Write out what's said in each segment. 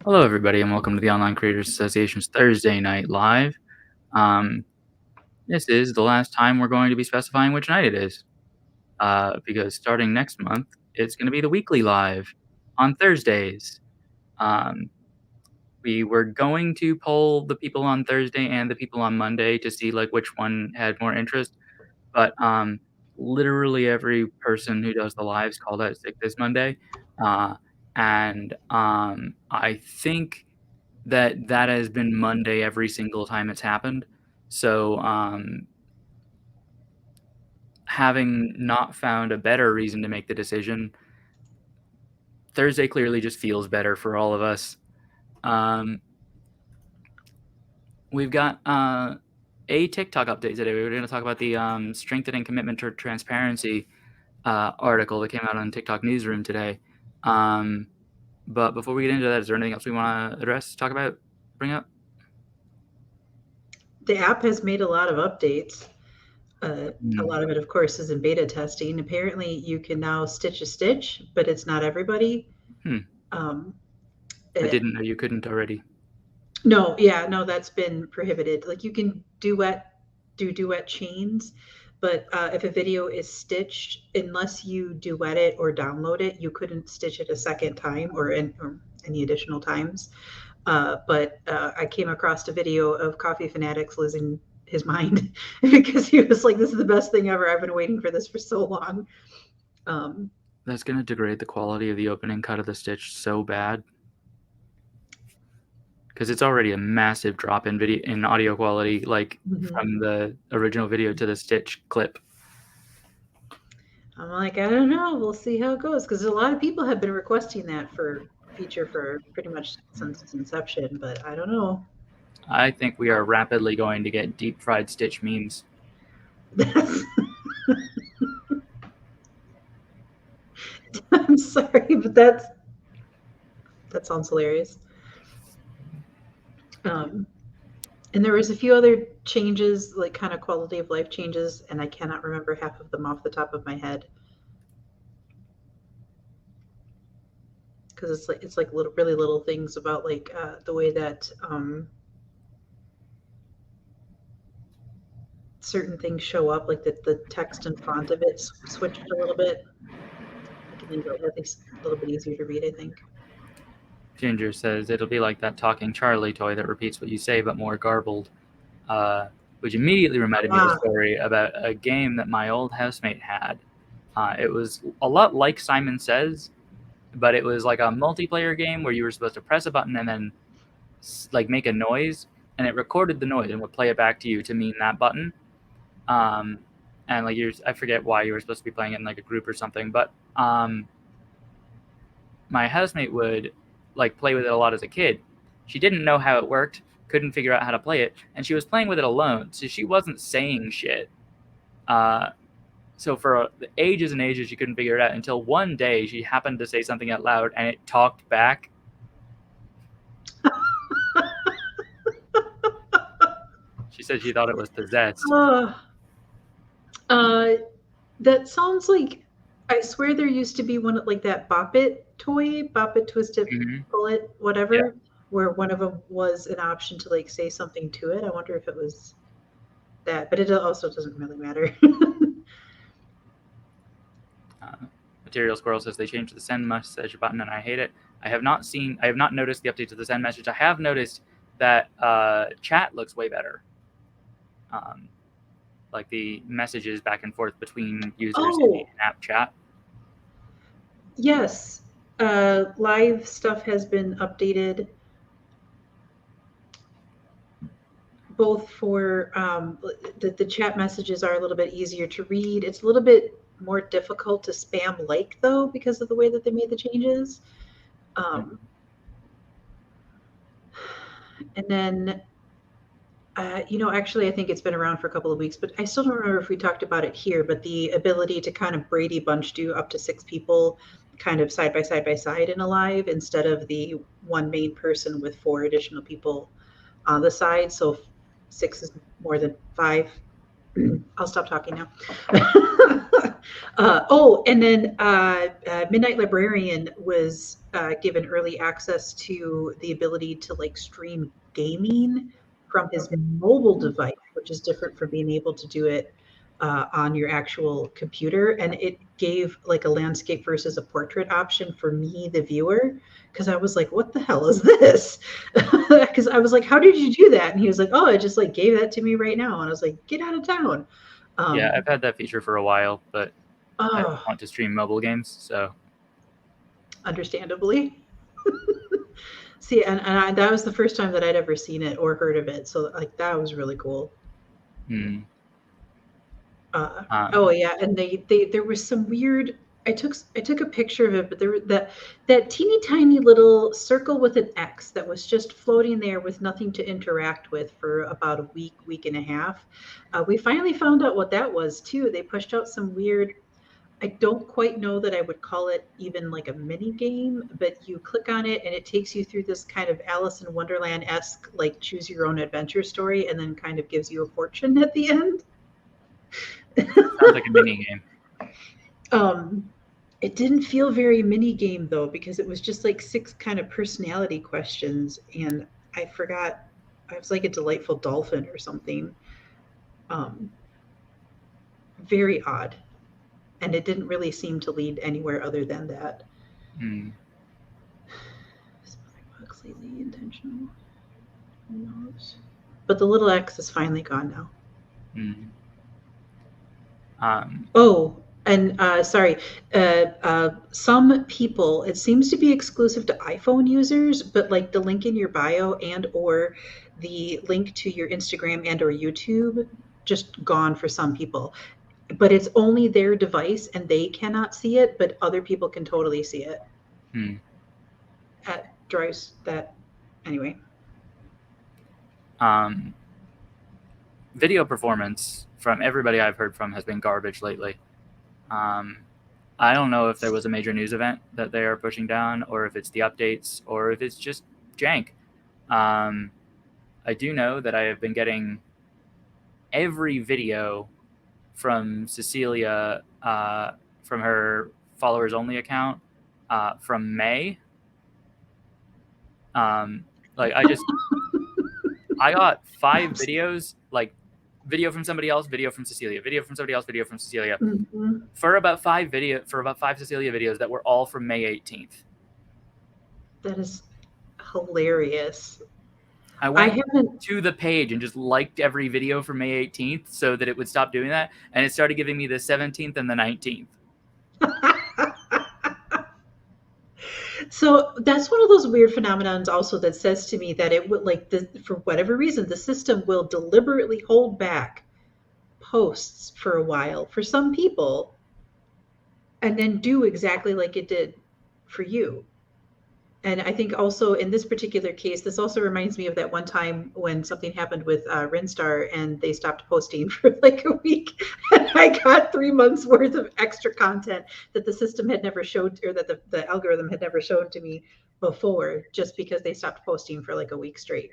Hello, everybody, and welcome to the Online Creators Association's Thursday Night Live. Um, this is the last time we're going to be specifying which night it is, because starting next month, it's going to be the weekly live on Thursdays. Um, we were going to poll the people on Thursday and the people on Monday to see like which one had more interest, but literally every person who does the lives called out sick this Monday, uh, and I think that has been Monday every single time it's happened. So, having not found a better reason to make the decision, Thursday clearly just feels better for all of us. We've got a TikTok update today. We were going to talk about the strengthening commitment to transparency article that came out on TikTok Newsroom today. But before we get into that, is there anything else we want to address, talk about, bring up? The app has made a lot of updates. A lot of it, of course, is in beta testing. Apparently, you can now stitch a stitch, but it's not everybody. I didn't know you couldn't already. No, that's been prohibited. Like you can do duet chains, but if a video is stitched, unless you duet it or download it, you couldn't stitch it a second time or any additional times. But I came across a video of Coffee Fanatics losing his mind because he was like, "This is the best thing ever. I've been waiting for this for so long." That's going to degrade the quality of the opening cut of the stitch so bad, because it's already a massive drop in audio quality, like from the original video to the stitch clip. I'm like, I don't know. We'll see how it goes because a lot of people have been requesting that feature for pretty much since its inception, but I don't know. I think we are rapidly going to get deep fried stitch memes. I'm sorry, but that sounds hilarious. And there was a few other changes, like kind of quality of life changes, and I cannot remember half of them off the top of my head. Because it's like little, really little things about like the way that certain things show up, like the text in front of it switched a little bit. Making it at least a little bit easier to read, I think. Ginger says it'll be like that talking Charlie toy that repeats what you say but more garbled, which immediately reminded me of a story about a game that my old housemate had. It was a lot like Simon Says, but it was like a multiplayer game where you were supposed to press a button and then like make a noise, and it recorded the noise and would play it back to you to mean that button. And like I forget why you were supposed to be playing it in like a group or something, but my housemate would like play with it a lot as a kid. She didn't know how it worked, couldn't figure out how to play it, and she was playing with it alone, so she wasn't saying shit. So for ages and ages, she couldn't figure it out until one day she happened to say something out loud and it talked back. She said she thought it was possessed. That sounds like, I swear there used to be one like that Bop It toy, Bop It, Twist It, Pull It, whatever, where one of them was an option to like say something to it. I wonder if it was that, but it also doesn't really matter. Material Squirrel says they changed the send message button and I hate it. I have not noticed the update to the send message. I have noticed that chat looks way better. Like the messages back and forth between users in the in-app chat. Yes. Live stuff has been updated. Both for the chat messages are a little bit easier to read. It's a little bit more difficult to spam like though because of the way that they made the changes. And then, actually, I think it's been around for a couple of weeks, but I still don't remember if we talked about it here. But the ability to kind of Brady Bunch do up to 6 people kind of side by side by side in a live instead of the one main person with 4 additional people on the side. So 6 is more than 5. I'll stop talking now. And then Midnight Librarian was given early access to the ability to like stream gaming from his mobile device, which is different from being able to do it on your actual computer. And it gave like a landscape versus a portrait option for me, the viewer, because I was like, what the hell is this? Because I was like, how did you do that? And he was like, oh, I just like gave that to me right now. And I was like, get out of town. Yeah, I've had that feature for a while, but I don't Oh, want to stream mobile games, so. understandably. See, that was the first time that I'd ever seen it or heard of it. So like that was really cool. Hmm. Oh yeah, and they there was some weird. I took a picture of it, but there was that teeny tiny little circle with an X that was just floating there with nothing to interact with for about a week and a half. We finally found out what that was too. They pushed out some weird. I don't quite know that I would call it even like a mini game, but you click on it and it takes you through this kind of Alice in Wonderland esque like choose your own adventure story, and then kind of gives you a fortune at the end. Sounds like a mini game. Um, it didn't feel very mini game though, because it was just like 6 kind of personality questions, and I forgot. I was like a delightful dolphin or something. Um, very odd, and it didn't really seem to lead anywhere other than that. Hmm. Is my bug lately intentional? Who knows? But the little X is finally gone now. Hmm. Oh, and sorry, some people, it seems to be exclusive to iPhone users, but like the link in your bio and or the link to your Instagram and or YouTube just gone for some people. But it's only their device and they cannot see it, but other people can totally see it. Hmm. That drives that anyway. Video performance from everybody I've heard from has been garbage lately. I don't know if there was a major news event that they are pushing down, or if it's the updates, or if it's just jank. I do know that I have been getting every video from Cecilia from her followers only account from May. Like I got 5 videos, like video from somebody else, video from Cecilia, video from somebody else, video from Cecilia, Mhm. for about 5 Cecilia videos that were all from May 18th. That is hilarious. I I went haven't. to the page and just liked every video from May 18th so that it would stop doing that, and it started giving me the 17th and the 19th. So that's one of those weird phenomenons also that says to me that it would like for whatever reason the system will deliberately hold back posts for a while for some people and then do exactly like it did for you. And I think also in this particular case, this also reminds me of that one time when something happened with Rinstar and they stopped posting for like a week. And I got 3 months worth of extra content that the system had never showed, or that the algorithm had never shown to me before, just because they stopped posting for like a week straight.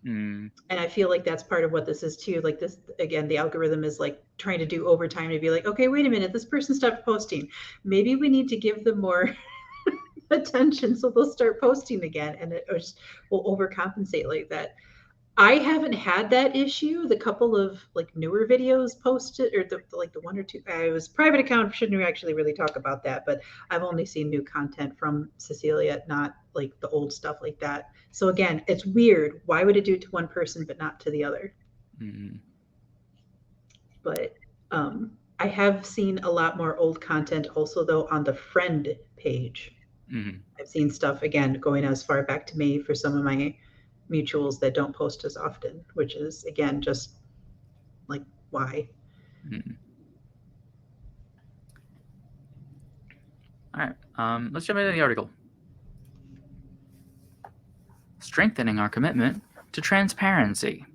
Mm. And I feel like that's part of what this is too. Like this, again, the algorithm is like trying to do overtime to be like, okay, wait a minute, this person stopped posting. Maybe we need to give them more attention so they'll start posting again, and it just will overcompensate like that. I haven't had that issue. The couple of like newer videos posted, or the like the one or two, I was private account, shouldn't actually really talk about that, but I've only seen new content from Cecilia, not like the old stuff like that. So again, it's weird. Why would it do it to one person but not to the other? Mm. But I have seen a lot more old content also though on the friend page. Mm. I've seen stuff again going as far back to May for some of my mutuals that don't post as often, which is again just like why. Mm. All right, let's jump into the article. Strengthening our commitment to transparency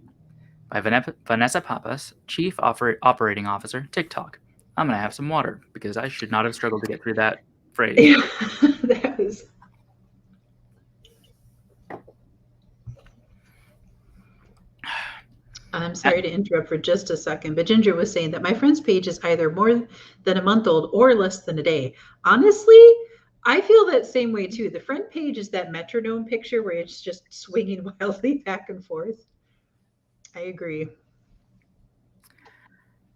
by Vanessa Pappas, Chief Operating Officer, TikTok. I'm going to have some water because I should not have struggled to get through that phrase. That was I'm sorry to interrupt for just a second, but Ginger was saying that my friend's page is either more than a month old or less than a day. Honestly, I feel that same way too. The front page is that metronome picture where it's just swinging wildly back and forth. I agree.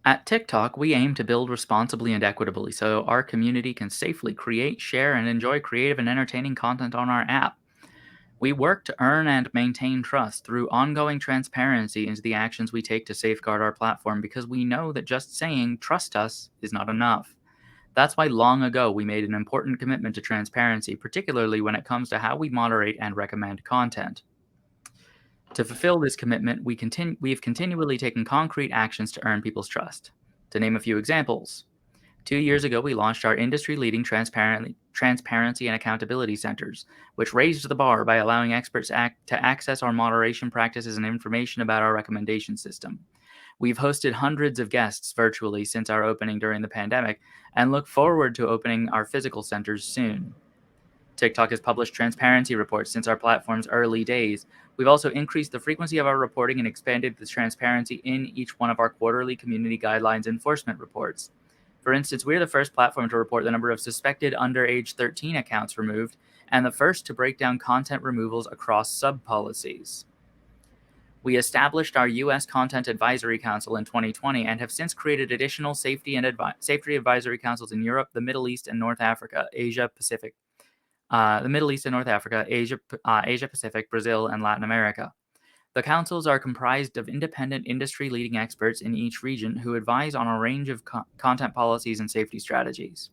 At TikTok, we aim to build responsibly and equitably so our community can safely create, share, and enjoy creative and entertaining content on our app. We work to earn and maintain trust through ongoing transparency into the actions we take to safeguard our platform because we know that just saying, trust us, is not enough. That's why long ago we made an important commitment to transparency, particularly when it comes to how we moderate and recommend content. To fulfill this commitment, we have continually taken concrete actions to earn people's trust. To name a few examples, 2 years ago, we launched our industry leading transparency and accountability centers, which raised the bar by allowing experts to access our moderation practices and information about our recommendation system. We've hosted hundreds of guests virtually since our opening during the pandemic and look forward to opening our physical centers soon. TikTok has published transparency reports since our platform's early days. We've also increased the frequency of our reporting and expanded the transparency in each one of our quarterly community guidelines enforcement reports. For instance, we're the first platform to report the number of suspected underage 13 accounts removed and the first to break down content removals across sub-policies. We established our U.S. Content Advisory Council in 2020 and have since created additional safety advisory councils in Europe, the Middle East, and North Africa, Asia Pacific, Asia Pacific, Brazil, and Latin America. The councils are comprised of independent industry-leading experts in each region who advise on a range of content policies and safety strategies.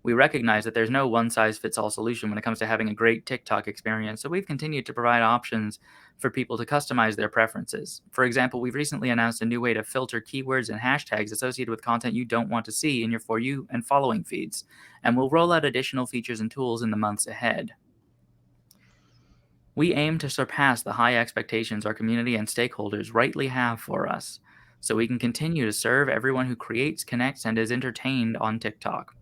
We recognize that there's no one-size-fits-all solution when it comes to having a great TikTok experience, so we've continued to provide options for people to customize their preferences. For example, we've recently announced a new way to filter keywords and hashtags associated with content you don't want to see in your For You and following feeds, and we'll roll out additional features and tools in the months ahead. We aim to surpass the high expectations our community and stakeholders rightly have for us, so we can continue to serve everyone who creates, connects, and is entertained on TikTok.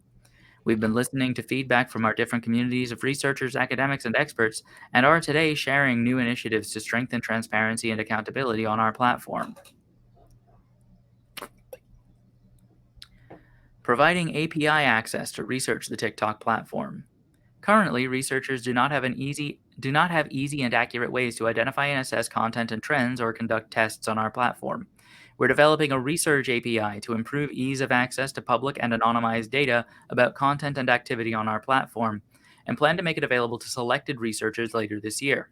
We've been listening to feedback from our different communities of researchers, academics, and experts, and are today sharing new initiatives to strengthen transparency and accountability on our platform. Providing API access to research the TikTok platform. Currently, researchers do not have easy and accurate ways to identify and assess content and trends or conduct tests on our platform. We're developing a research API to improve ease of access to public and anonymized data about content and activity on our platform, and plan to make it available to selected researchers later this year.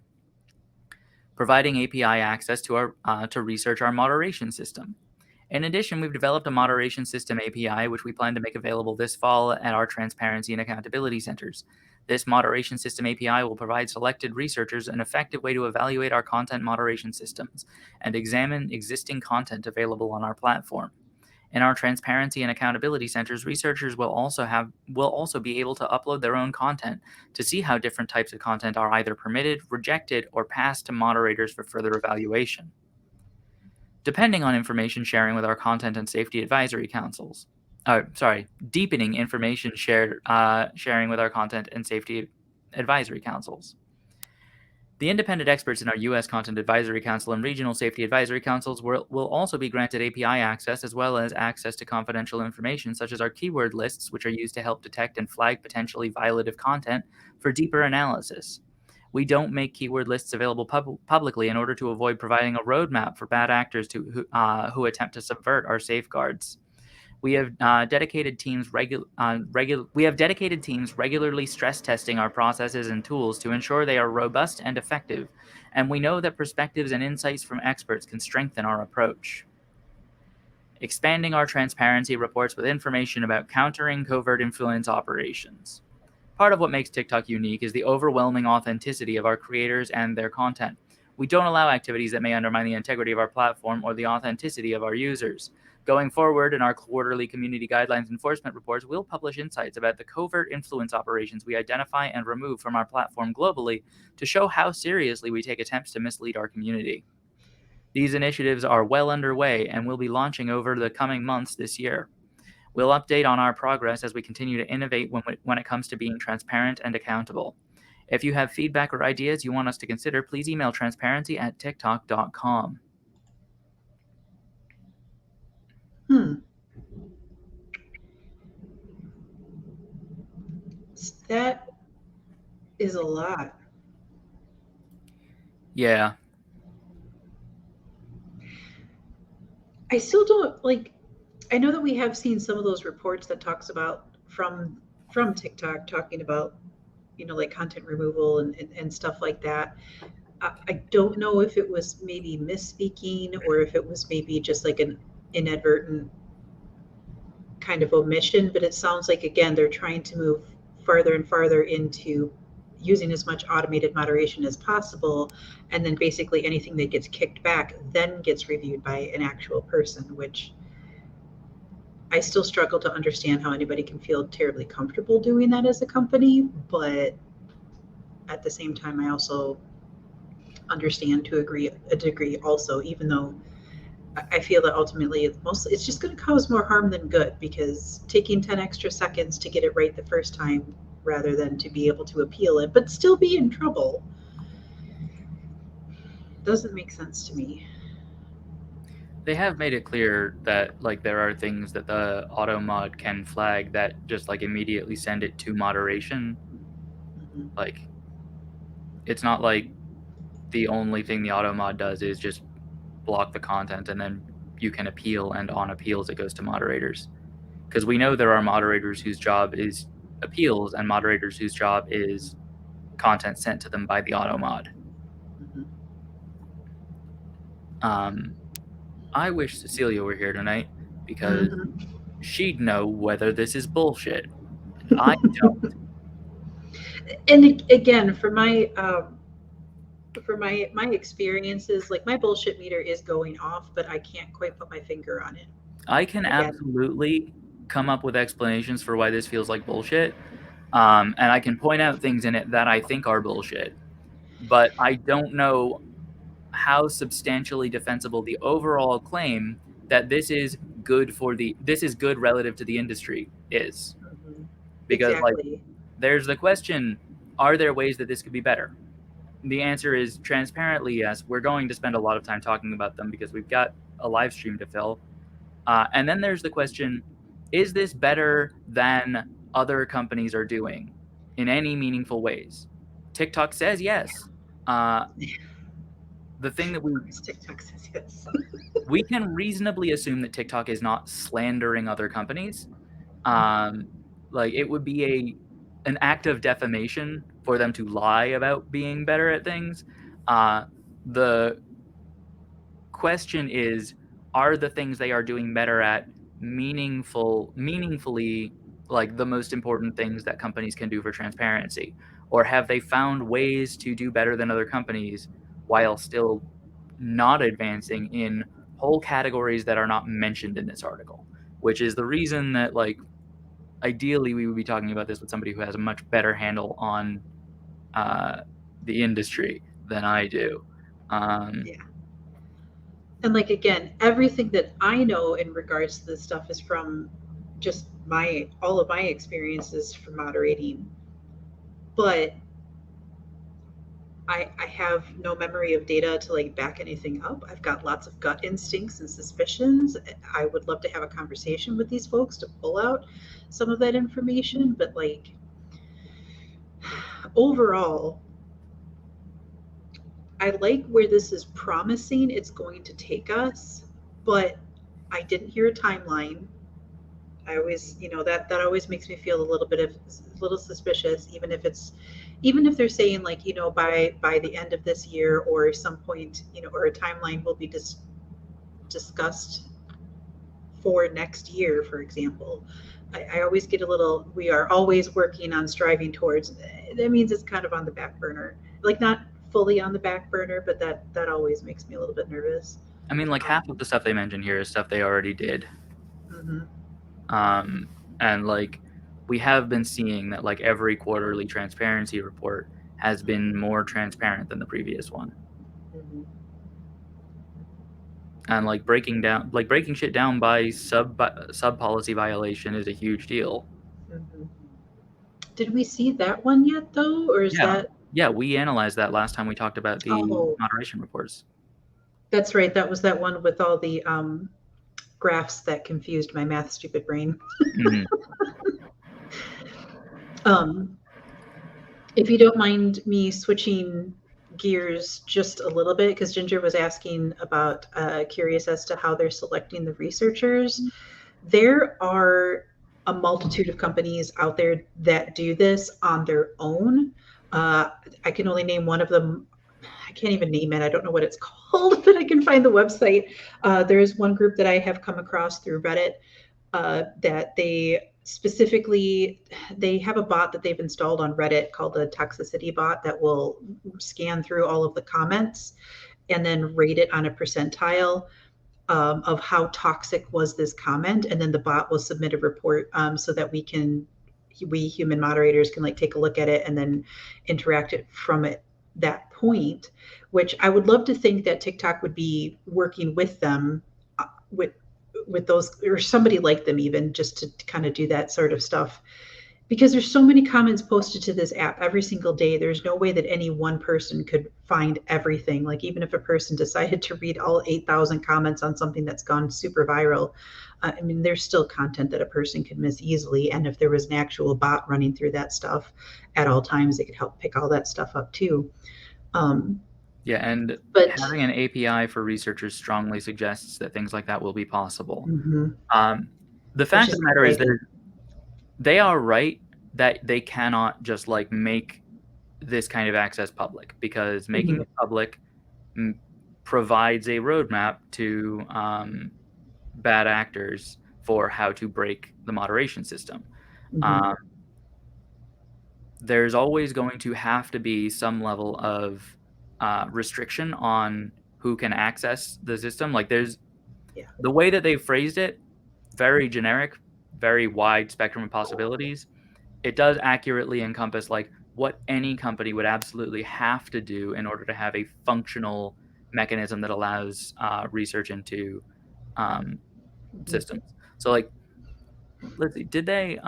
Providing API access to research our moderation system. In addition, we've developed a moderation system API, which we plan to make available this fall at our transparency and accountability centers. This moderation system API will provide selected researchers an effective way to evaluate our content moderation systems and examine existing content available on our platform. In our transparency and accountability centers, researchers will also be able to upload their own content to see how different types of content are either permitted, rejected, or passed to moderators for further evaluation. Depending on information sharing with our content and safety advisory councils. Deepening information sharing with our content and safety advisory councils. The independent experts in our U.S. Content Advisory Council and regional safety advisory councils will also be granted API access as well as access to confidential information such as our keyword lists, which are used to help detect and flag potentially violative content for deeper analysis. We don't make keyword lists available publicly in order to avoid providing a roadmap for bad actors who attempt to subvert our safeguards. We have dedicated teams regularly stress testing our processes and tools to ensure they are robust and effective, and we know that perspectives and insights from experts can strengthen our approach. Expanding our transparency reports with information about countering covert influence operations. Part of what makes TikTok unique is the overwhelming authenticity of our creators and their content. We don't allow activities that may undermine the integrity of our platform or the authenticity of our users. Going forward, in our quarterly community guidelines enforcement reports, we'll publish insights about the covert influence operations we identify and remove from our platform globally to show how seriously we take attempts to mislead our community. These initiatives are well underway and will be launching over the coming months this year. We'll update on our progress as we continue to innovate when it comes to being transparent and accountable. If you have feedback or ideas you want us to consider, please email transparency@tiktok.com. Hmm. That is a lot. Yeah. I still don't like. I know that we have seen some of those reports that talks about from TikTok talking about like content removal and stuff like that. I don't know if it was maybe misspeaking or if it was maybe just like an inadvertent kind of omission, but it sounds like again they're trying to move farther and farther into using as much automated moderation as possible, and then basically anything that gets kicked back then gets reviewed by an actual person, which I still struggle to understand how anybody can feel terribly comfortable doing that as a company, but at the same time I also understand to a degree also, even though I feel that ultimately it's just going to cause more harm than good, because taking 10 extra seconds to get it right the first time rather than to be able to appeal it but still be in trouble doesn't make sense to me. They have made it clear that like there are things that the auto mod can flag that just like immediately send it to moderation. Mhm. Like it's not like the only thing the auto mod does is just block the content and then you can appeal, and on appeals it goes to moderators. Because we know there are moderators whose job is appeals and moderators whose job is content sent to them by the auto mod. Mhm. Um, I wish Cecilia were here tonight because Mhm. she'd know whether this is bullshit. And I don't. And again, for my experiences, like my bullshit meter is going off, but I can't quite put my finger on it. I can Again, absolutely come up with explanations for why this feels like bullshit. And I can point out things in it that I think are bullshit. But I don't know how substantially defensible the overall claim that this is good relative to the industry is. mhm. Because like Exactly. there's the question, are there ways that this could be better? The answer is transparently yes. We're going to spend a lot of time talking about them because we've got a live stream to fill. And then there's the question, is this better than other companies are doing in any meaningful ways? TikTok says yes. Uh, the thing that Of course, TikTok says yes. we can reasonably assume that TikTok is not slandering other companies. Um, like it would be an act of defamation for them to lie about being better at things. The question is, are the things they are doing better at meaningfully like the most important things that companies can do for transparency, or have they found ways to do better than other companies while still not advancing in whole categories that are not mentioned in this article, which is the reason that like ideally we would be talking about this with somebody who has a much better handle on uh, the industry than I do. um, Yeah. And like again, everything that I know in regards to this stuff is from just my all of my experiences from moderating. But I have no memory of data to like back anything up. I've got lots of gut instincts and suspicions. I would love to have a conversation with these folks to pull out some of that information, but like overall, I like where this is promising it's going to take us, but I didn't hear a timeline. I always, that always makes me feel a little suspicious, even if they're saying like, by the end of this year or some point, or a timeline will be discussed for next year, for example. I always get a little, we are always working on striving towards, that means it's kind of on the back burner, like not fully on the back burner, but that always makes me a little bit nervous. I mean, like half Um, of the stuff they mention here is stuff they already did. mhm. Um, and like we have been seeing that like every quarterly transparency report has been more transparent than the previous one. Mhm. And like breaking shit down by sub policy violation is a huge deal. Mhm. Did we see that one yet, though, or is Yeah. that? Yeah, we analyzed that last time we talked about the Oh, moderation reports. that's right. That was that one with all the graphs that confused my math stupid brain. Mhm. If you don't mind me switching gears just a little bit, because Ginger was asking about, curious as to how they're selecting the researchers. There are a multitude of companies out there that do this on their own. I can only name one of them. I can't even name it. I don't know what it's called, but I can find the website. There is one group that I have come across through Reddit that they have a bot that they've installed on Reddit called the toxicity bot that will scan through all of the comments and then rate it on a percentile of how toxic was this comment, and then the bot will submit a report so that we human moderators can like take a look at it and then interact it from it that point. Which I would love to think that TikTok would be working with them with those, or somebody like them even, just to kind of do that sort of stuff, because there's so many comments posted to this app every single day. There's no way that any one person could find everything. Like even if a person decided to read all 8,000 comments on something that's gone super viral, I mean, there's still content that a person could miss easily. And if there was an actual bot running through that stuff at all times, they could help pick all that stuff up too. Yeah, and But having an API for researchers strongly suggests that things like that will be possible. mhm, The it's fact of just the matter is like, they are right that they cannot just like make this kind of access public, because making mhm, it public provides a roadmap to bad actors for how to break the moderation system. mhm, Um, there's always going to have to be some level of restriction on who can access the system. Like there's yeah. the way that they phrased it, very generic, very wide spectrum of possibilities. It does accurately encompass like what any company would absolutely have to do in order to have a functional mechanism that allows research into um, Mhm. systems. So like, let's see, did they?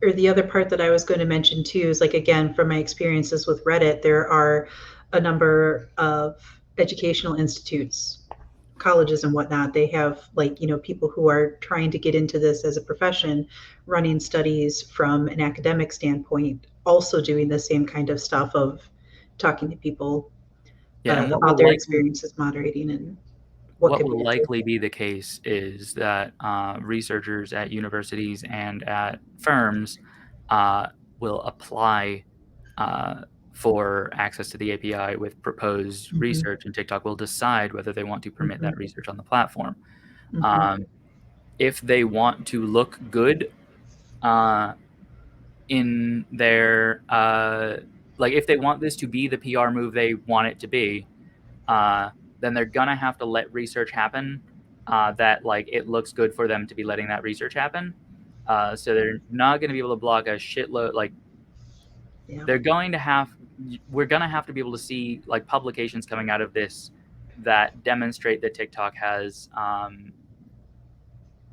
Or the other part that I was going to mention too is like, again, from my experiences with Reddit, there are a number of educational institutes, colleges and whatnot. They have like, people who are trying to get into this as a profession, running studies from an academic standpoint, also doing the same kind of stuff of talking to people Yeah, and about their experiences moderating and what what could be will answered. likely be the case is that researchers at universities and at firms will apply uh, for access to the API with proposed Mm-hmm, research, and TikTok will decide whether they want to permit mm-hmm, that research on the platform. mm-hmm, Um, if they want to look good uh, in their like, if they want this to be the PR move they want it to be, then they're gonna have to let research happen that like it looks good for them to be letting that research happen. So they're not going to be able to block a shitload. Like yeah. they're going to have, we're going to have to be able to see like publications coming out of this that demonstrate that TikTok has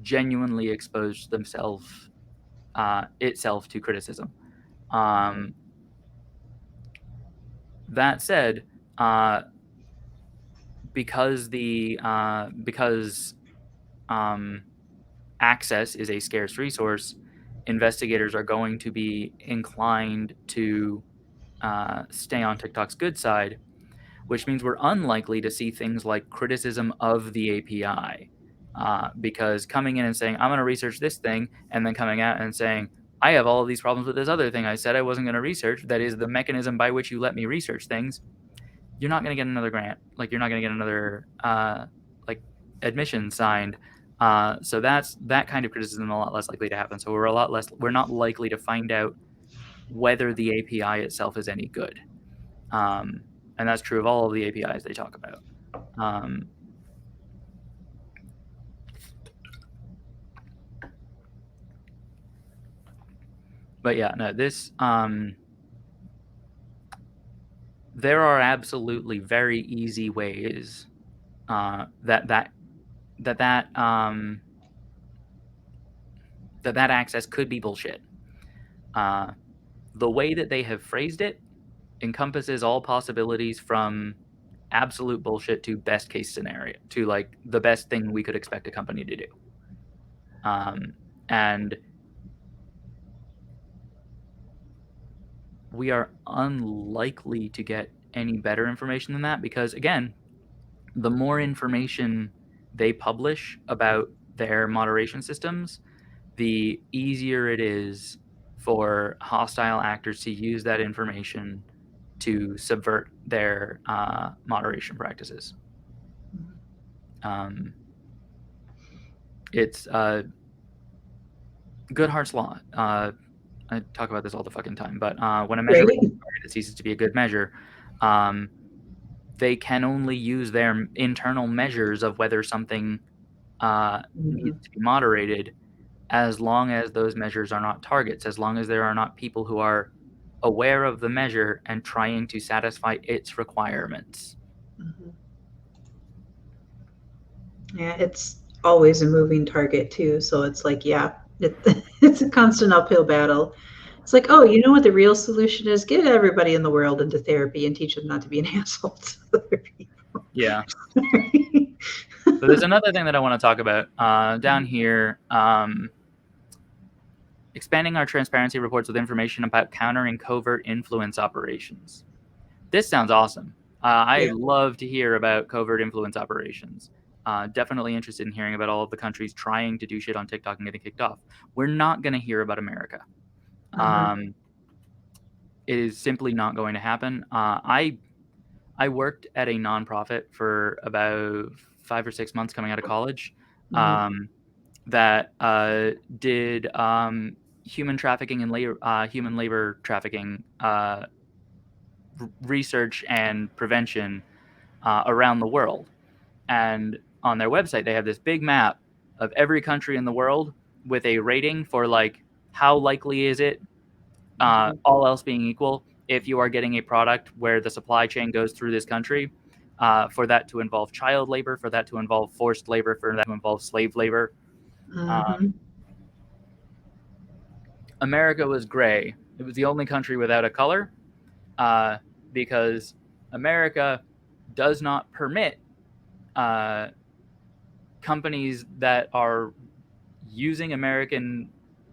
genuinely exposed themselves itself to criticism. Um, that said, uh, because access is a scarce resource, investigators are going to be inclined to stay on TikTok's good side, which means we're unlikely to see things like criticism of the API. Because coming in and saying, I'm going to research this thing, and then coming out and saying, I have all of these problems with this other thing I said I wasn't going to research, that is the mechanism by which you let me research things, you're not going to get another grant. Like, you're not going to get another like admission signed. So that's that kind of criticism a lot less likely to happen. So we're not likely to find out whether the API itself is any good. And that's true of all of the APIs they talk about. But yeah, no, there are absolutely very easy ways that access could be bullshit. The way that they have phrased it encompasses all possibilities from absolute bullshit to best case scenario, to like the best thing we could expect a company to do. And we are unlikely to get any better information than that, because again, the more information they publish about their moderation systems, the easier it is for hostile actors to use that information to subvert their moderation practices. It's Goodhart's law. I talk about this all the fucking time, but when a measure Right. ceases to be a good measure, they can only use their internal measures of whether something needs to be moderated, as long as those measures are not targets, as long as there are not people who are aware of the measure and trying to satisfy its requirements. Yeah, it's always a moving target too. So it's like, yeah, it's a constant uphill battle. It's like, oh, you know what the real solution is? Get everybody in the world into therapy and teach them not to be an asshole to other people. Yeah. So there's another thing that I want to talk about down here. Expanding our transparency reports with information about countering covert influence operations. This sounds awesome. I love to hear about covert influence operations. Definitely interested in hearing about all of the countries trying to do shit on TikTok and getting kicked off. We're not going to hear about America. It is simply not going to happen. I worked at a nonprofit for about 5 or 6 months coming out of college that did human trafficking and human labor trafficking research and prevention around the world. And on their website, they have this big map of every country in the world with a rating for like how likely is it, all else being equal, if you are getting a product where the supply chain goes through this country, for that to involve child labor, for that to involve forced labor, for that to involve slave labor. America was gray. It was the only country without a color, because America does not permit companies that are using American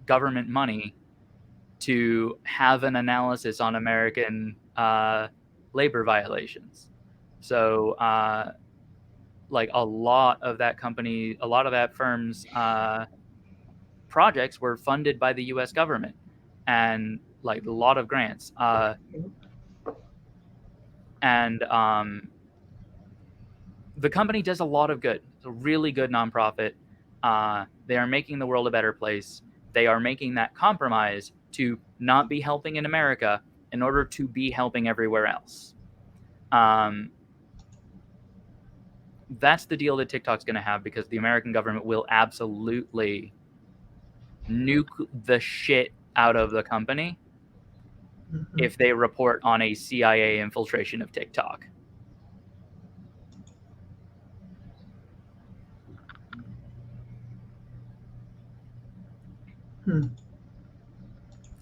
government money to have an analysis on American labor violations. So, like a lot of that firm's projects were funded by the U.S. government, and like a lot of grants. And the company does a lot of good. It's a really good nonprofit. They are making the world a better place. They are making that compromise to not be helping in America in order to be helping everywhere else. That's the deal that TikTok's going to have, because the American government will absolutely nuke the shit out of the company if they report on a CIA infiltration of TikTok.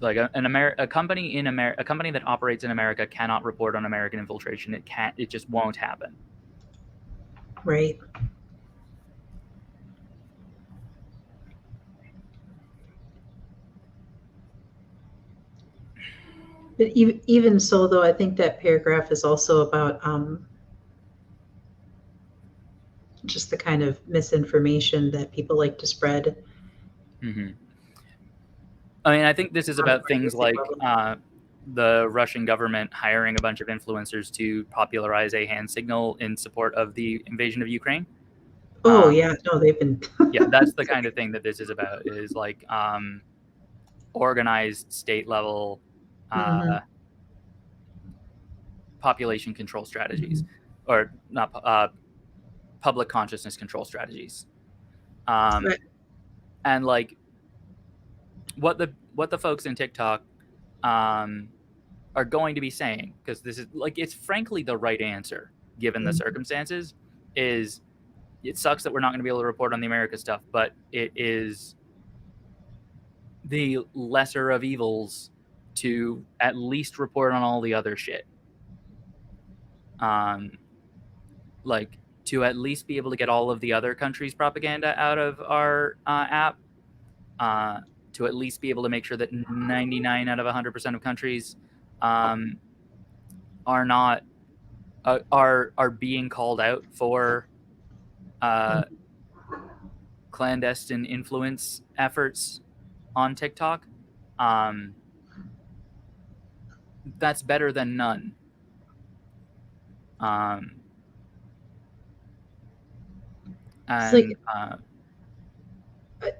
Like a company that operates in America cannot report on American infiltration. It just won't happen. Right. But even so, though, I think that paragraph is also about just the kind of misinformation that people like to spread. Mm-hmm. I mean, I think this is about things like the Russian government hiring a bunch of influencers to popularize a hand signal in support of the invasion of Ukraine. Oh, yeah. No, they've been. Yeah, that's the kind of thing that this is about, is like organized state level population control strategies, or not public consciousness control strategies. Right. And like what the folks in TikTok are going to be saying, because this is like, it's frankly the right answer given the circumstances, is it sucks that we're not going to be able to report on the America stuff, but it is the lesser of evils to at least report on all the other shit. like to at least be able to get all of the other countries' propaganda out of our app. Uh, to at least be able to make sure that 99 out of 100% of countries um, are not are being called out for uh, clandestine influence efforts on TikTok. Um, that's better than none. Um, It's like, and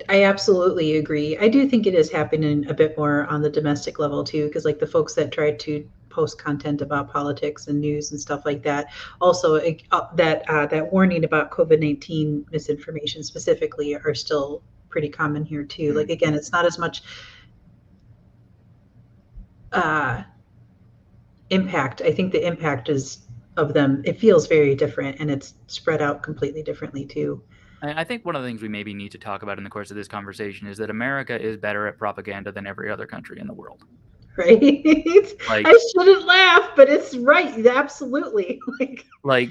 I absolutely agree. I do think it is happening a bit more on the domestic level too, because like the folks that try to post content about politics and news and stuff like that, also that warning about COVID-19 misinformation specifically are still pretty common here too. Like again, it's not as much uh, impact. I think the impact is of them. It feels very different, and it's spread out completely differently too. I think one of the things we maybe need to talk about in the course of this conversation is that America is better at propaganda than every other country in the world. Right? Like, I shouldn't laugh, but it's right. Absolutely. like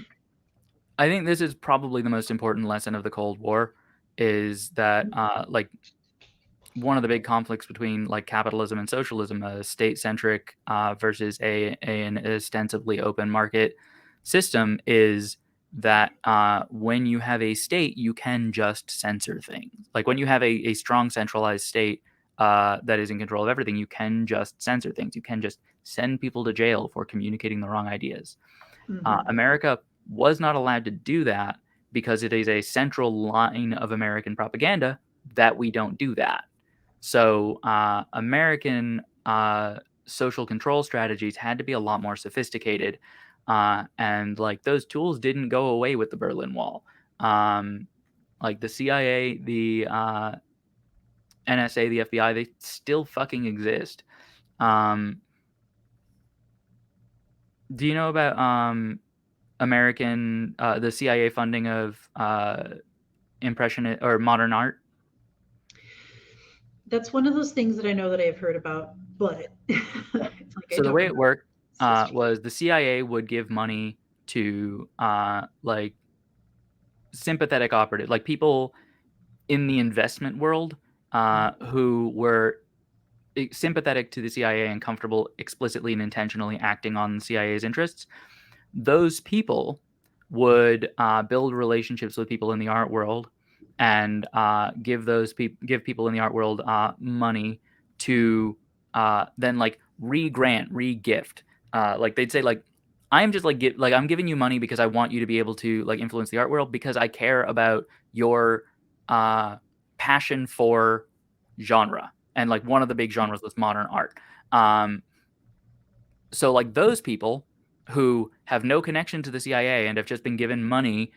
I think this is probably the most important lesson of the Cold War is that like one of the big conflicts between like capitalism and socialism, a state-centric versus an ostensibly open market system, is that when you have a state, you can just censor things. Like when you have a strong centralized state that is in control of everything, you can just censor things. You can just send people to jail for communicating the wrong ideas. Mhm. America was not allowed to do that because it is a central line of American propaganda that we don't do that. So American social control strategies had to be a lot more sophisticated, and like those tools didn't go away with the Berlin Wall. Um, like the CIA, the NSA, the FBI, they still fucking exist. Um, do you know about American the CIA funding of impressionist or modern art? That's one of those things that I know that I've heard about, but it's like I So the don't way it remember worked its history. was the CIA would give money to like sympathetic operatives, like people in the investment world who were sympathetic to the CIA and comfortable explicitly and intentionally acting on the CIA's interests. Those people would build relationships with people in the art world and give people in the art world money to then like re-grant, re-gift. Like they'd say like I'm just like like I'm giving you money because I want you to be able to like influence the art world because I care about your uh, passion for genre, and like one of the big genres was modern art. Um, so like those people who have no connection to the CIA and have just been given money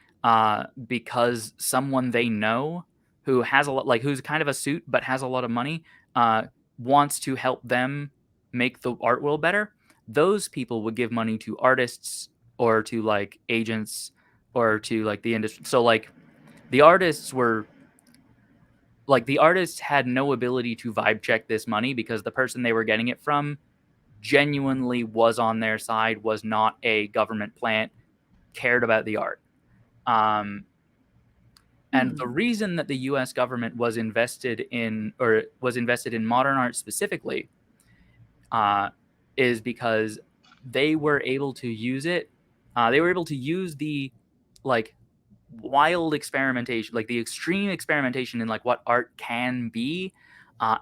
because someone they know who has a lot, like who's kind of a suit but has a lot of money, uh, wants to help them make the art world better. Those people would give money to artists or to like agents or to like the industry. So like the artists were like the artists had no ability to vibe check this money because the person they were getting it from genuinely was on their side, was not a government plant, cared about the art. Um, and the Hmm. reason that the U.S. government was invested in modern art specifically uh, is because they were able to use it. They were able to use the like wild experimentation, like the extreme experimentation in like what art can be,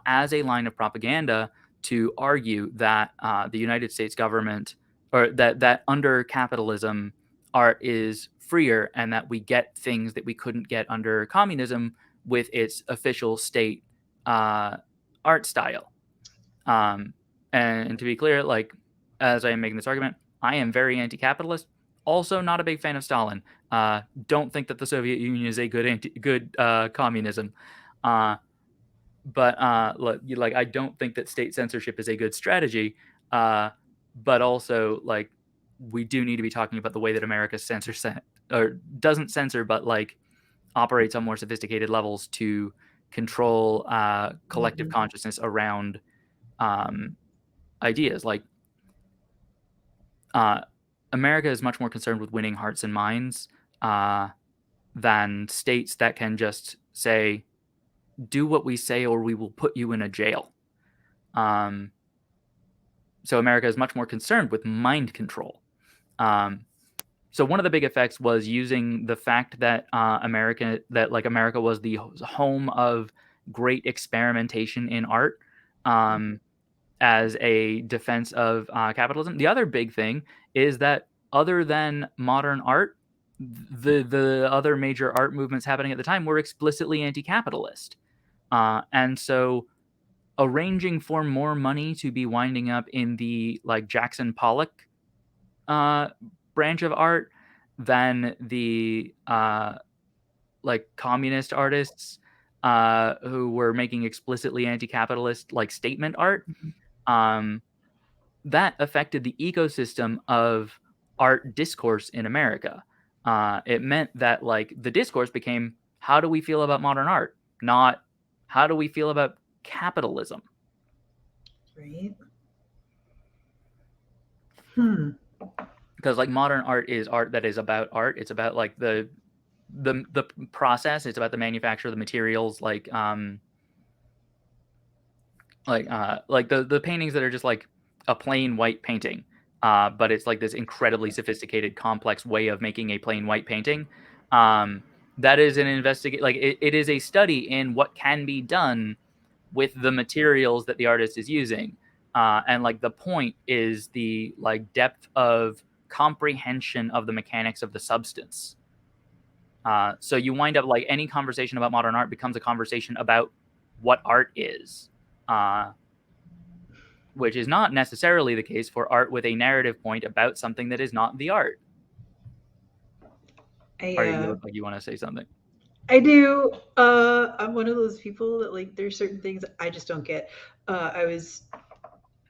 as a line of propaganda to argue that the United States government or that under capitalism art is freer and that we get things that we couldn't get under communism with its official state uh, art style. Um, and to be clear, like as I am making this argument, I am very anti-capitalist. Also, not a big fan of Stalin. Don't think that the Soviet Union is a good communism. Uh, but like I don't think that state censorship is a good strategy. But also, like we do need to be talking about the way that America censors or doesn't censor, but like operates on more sophisticated levels to control collective Hmm. consciousness around um, ideas. Like uh, America is much more concerned with winning hearts and minds than states that can just say, do what we say or we will put you in a jail. So America is much more concerned with mind control. So one of the big effects was using the fact that America was the home of great experimentation in art, as a defense of capitalism. The other big thing is that other than modern art, the other major art movements happening at the time were explicitly anti-capitalist, and so arranging for more money to be winding up in the like Jackson Pollock branch of art than the like communist artists who were making explicitly anti-capitalist like statement art. That affected the ecosystem of art discourse in America. It meant that like the discourse became, how do we feel about modern art, not how do we feel about capitalism. Right. Because like modern art is art that is about art. It's about like the process. It's about the manufacture of the materials, like the paintings that are just like a plain white painting, but it's like this incredibly sophisticated, complex way of making a plain white painting. That is an it is a study in what can be done with the materials that the artist is using, and like the point is the like depth of comprehension of the mechanics of the substance. So you wind up like any conversation about modern art becomes a conversation about what art is, which is not necessarily the case for art with a narrative point about something that is not the art. You look like you want to say something. I do. I'm one of those people that like there's certain things I just don't get. I was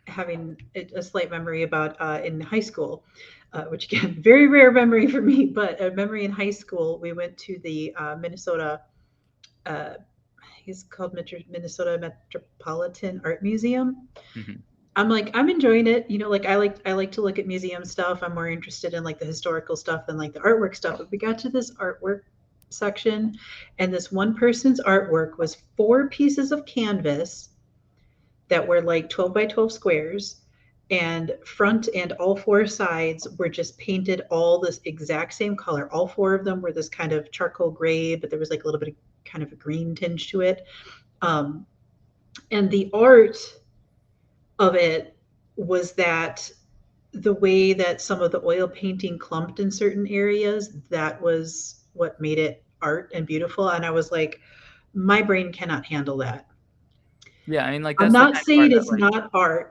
having a slight memory about in high school, which again, very rare memory for me, but a memory in high school. We went to the Minnesota, it's called Minnesota Metropolitan Art Museum. Mm-hmm. I'm like, I'm enjoying it. You know, like I like to look at museum stuff. I'm more interested in like the historical stuff than like the artwork stuff. But we got to this artwork section, and this one person's artwork was 4 pieces of canvas that were like 12 by 12 squares, and front and all 4 sides were just painted all this exact same color. All 4 of them were this kind of charcoal gray, but there was like a little bit of kind of a green tinge to it. Um, and the art of it was that the way that some of the oil painting clumped in certain areas, that was what made it art and beautiful. And I was like, my brain cannot handle that. Yeah, I mean, like I'm that's the not kind of art saying that it's like not art,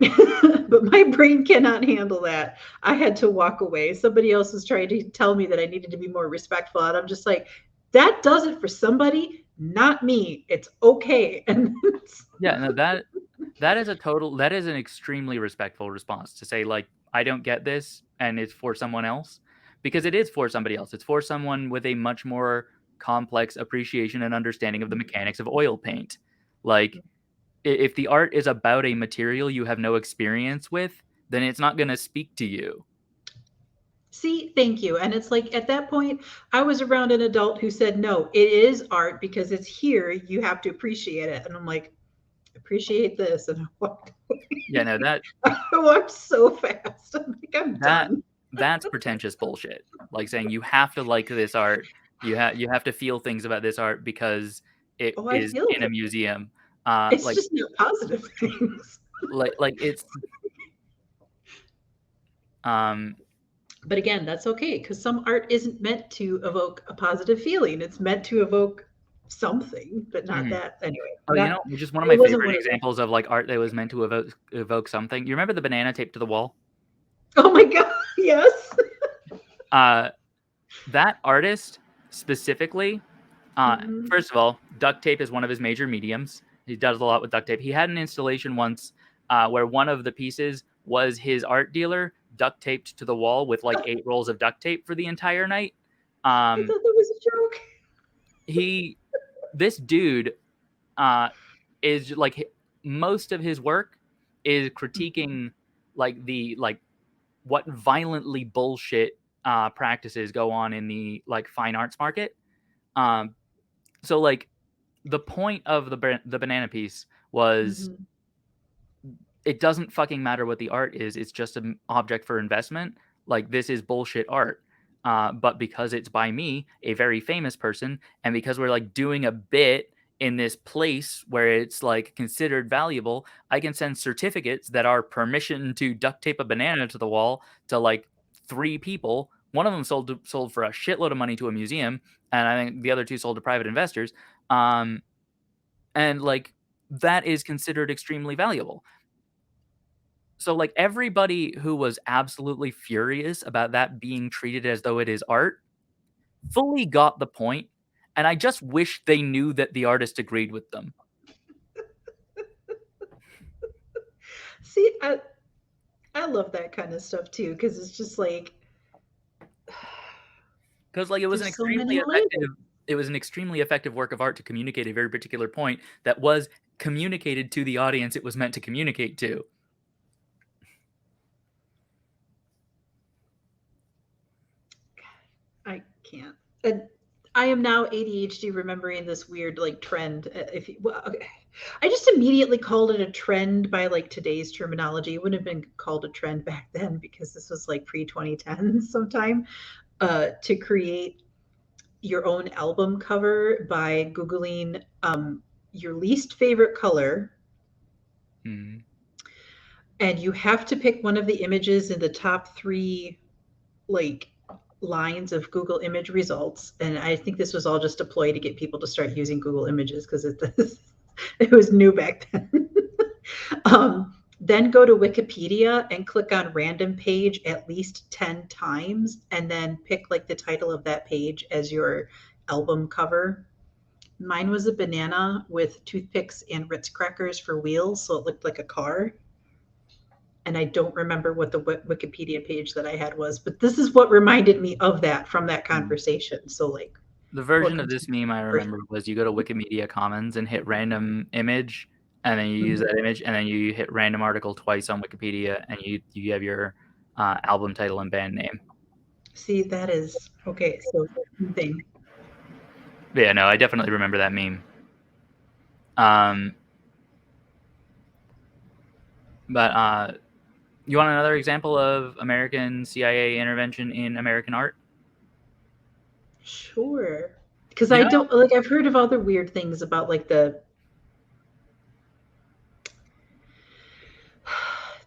but my brain cannot handle that. I had to walk away. Somebody else was trying to tell me that I needed to be more respectful. And I'm just like, that does it for somebody, not me. It's okay. And yeah, no, that is an extremely respectful response to say like I don't get this and it's for someone else, because it is for somebody else. It's for someone with a much more complex appreciation and understanding of the mechanics of oil paint. Like if the art is about a material you have no experience with, then it's not going to speak to you. see, thank you. And it's like at that point, I was around an adult who said, no, it is art because it's here. You have to appreciate it. And I'm like, appreciate this. And I walked Yeah, no, I walked so fast. I'm like, I'm that done. that's pretentious bullshit. Like saying you have to like this art, you have to feel things about this art because it Oh, I is feel in a it. museum. It's Like just not positive things. it's um But again, that's okay because some art isn't meant to evoke a positive feeling. It's meant to evoke something, but not mhm. that. Anyway, Oh, you not know, just one of my it wasn't favorite one of them. examples of like art that was meant to evoke something. You remember the banana taped to the wall? Oh my God. Yes. Uh that artist specifically, Mhm. first of all, duct tape is one of his major mediums. He does a lot with duct tape. He had an installation once where one of the pieces was his art dealer duct taped to the wall with like 8 rolls of duct tape for the entire night. I Um, thought that was a joke. he, this dude, uh, is like most of his work is critiquing like the like what violently bullshit practices go on in the like fine arts market. Um, so like the point of the banana piece was Mhm. it doesn't fucking matter what the art is. It's just an object for investment. Like this is bullshit art. But because it's by me, a very famous person, and because we're like doing a bit in this place where it's like considered valuable, I can send certificates that are permission to duct tape a banana to the wall to like 3 people. One of them sold for a shitload of money to a museum, and I think the other 2 sold to private investors. Um, and like that is considered extremely valuable. So, like, everybody who was absolutely furious about that being treated as though it is art fully got the point, and I just wish they knew that the artist agreed with them. See, I love that kind of stuff too because it's just like Because like, there's so many labels. it was an extremely effective work of art to communicate a very particular point that was communicated to the audience it was meant to communicate to. I can't. And I am now ADHD remembering this weird like trend. If you, well, okay. I just immediately called it a trend by like today's terminology. It wouldn't have been called a trend back then because this was like pre 2010 sometime. To create your own album cover by Googling your least favorite color, Mhm. and you have to pick one of the images in the top three like lines of Google image results. And I think this was all just a ploy to get people to start using Google Images because it was new back then. Then go to Wikipedia and click on random page at least 10 times and then pick like the title of that page as your album cover. Mine was a banana with toothpicks and Ritz crackers for wheels, so it looked like a car. And I don't remember what the Wikipedia page that I had was, but this is what reminded me of that from that Mhm. conversation. So like, The what version of comes this meme I to remember was you go to Wikimedia Commons and hit random image, and then you use Mhm. that image, and then you hit random article twice on Wikipedia, and you have your album title and band name. See, that is okay. So thing. But yeah, no, I definitely remember that meme. Um, but you want another example of American CIA intervention in American art? Sure. Because You I know, don't like I've heard of other weird things about like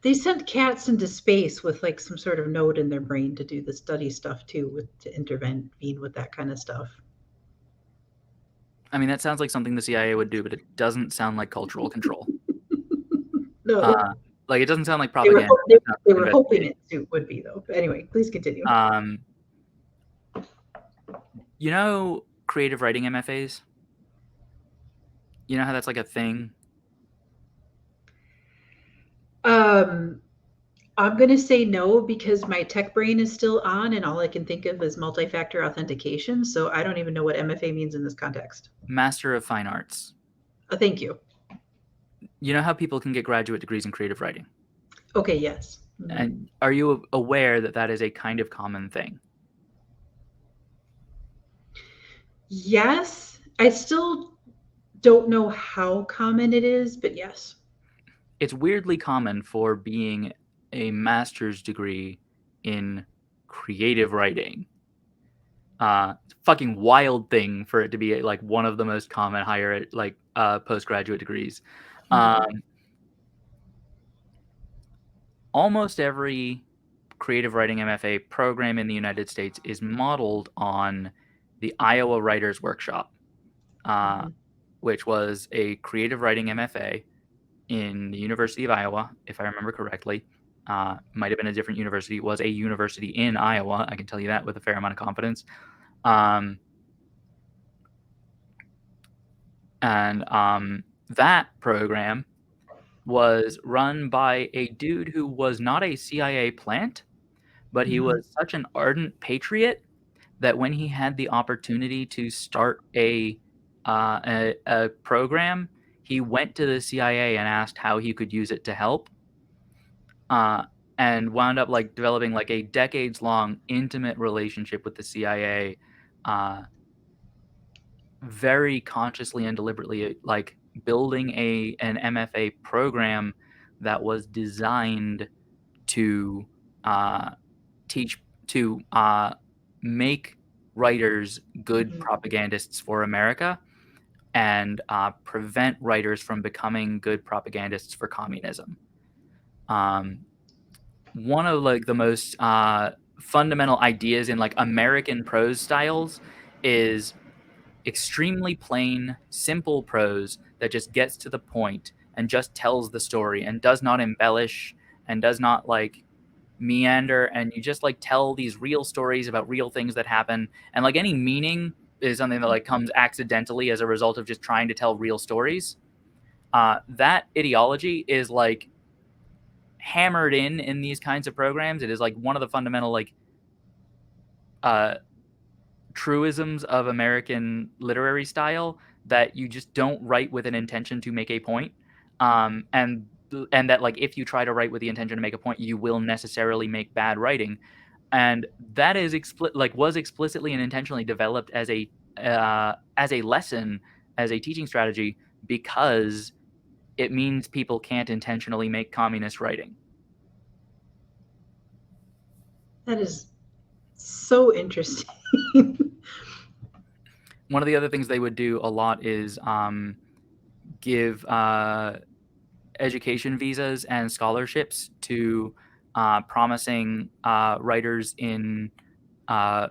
they sent cats into space with like some sort of node in their brain to do the study stuff too, with to intervene with that kind of stuff. I mean that sounds like something the CIA would do, but it doesn't sound like cultural control. No, Uh, like it doesn't sound like they were propaganda. That sounds they like were hoping investigating. it would be though. But anyway, please continue. Um, you know, creative writing MFAs. You know how that's like a thing? Um, I'm going to say no because my tech brain is still on and all I can think of is multi-factor authentication. So I don't even know what MFA means in this context. Master of Fine Arts. Thank you. You know how people can get graduate degrees in creative writing? Okay, yes. Mhm. And are you aware that that is a kind of common thing? Yes, I still don't know how common it is, but yes. It's weirdly common for being a master's degree in creative writing. Fucking wild thing for it to be like one of the most common higher like postgraduate degrees. Mhm. Um, almost every creative writing MFA program in the United States is modeled on the Iowa Writers Workshop, uh, Mhm. which was a creative writing MFA in the University of Iowa, if I remember correctly. Might have been a different university. It was a university in Iowa. I can tell you that with a fair amount of confidence. Um, and that program was run by a dude who was not a CIA plant, but he Mhm. was such an ardent patriot that when he had the opportunity to start a program, he went to the CIA and asked how he could use it to help. Uh, and wound up like developing like a decades-long intimate relationship with the CIA, very consciously and deliberately, like building an MFA program that was designed to uh, teach to make writers good Mhm. propagandists for America and prevent writers from becoming good propagandists for communism. Um, one of like the most fundamental ideas in like American prose styles is extremely plain, simple prose that just gets to the point and just tells the story and does not embellish and does not like meander, and you just like tell these real stories about real things that happen, and like any meaning is something that like comes accidentally as a result of just trying to tell real stories. That ideology is like hammered in these kinds of programs. It is like one of the fundamental like uh truisms of American literary style, that you just don't write with an intention to make a point. And that like if you try to write with the intention to make a point, you will necessarily make bad writing. And that is like was explicitly and intentionally developed as a lesson, as a teaching strategy, because it means people can't intentionally make communist writing. That is so interesting. One of the other things they would do a lot is give education visas and scholarships to promising writers in uh,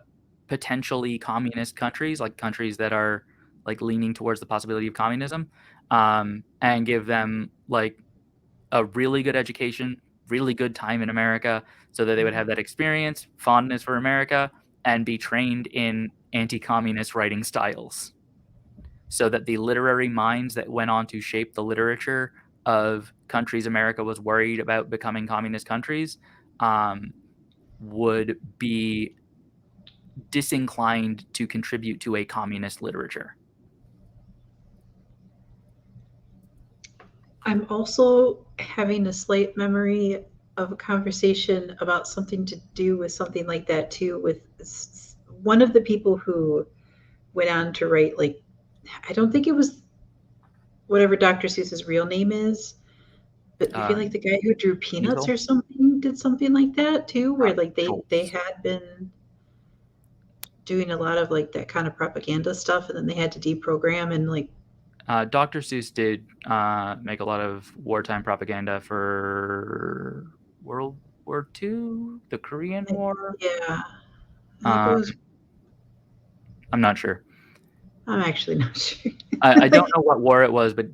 potentially communist countries, like countries that are like leaning towards the possibility of communism, and give them like a really good education, really good time in America, so that they would have that experience, fondness for America, and be trained in anti-communist writing styles, so that the literary minds that went on to shape the literature of countries America was worried about becoming communist countries um, would be disinclined to contribute to a communist literature. I'm also having a slight memory of a conversation about something to do with something like that too, with one of the people who went on to write, like, I don't think it was whatever Dr. Seuss's real name is, but I feel Uh, like the guy who drew Peanuts Diesel, or something did something like that too, where like they Schultz. had been doing a lot of like that kind of propaganda stuff, and then they had to deprogram and like. Dr. Seuss did make a lot of wartime propaganda for World War II, the Korean War. Yeah, I think it Um, was. I'm not sure. I'm actually not sure. I don't know what war it was, but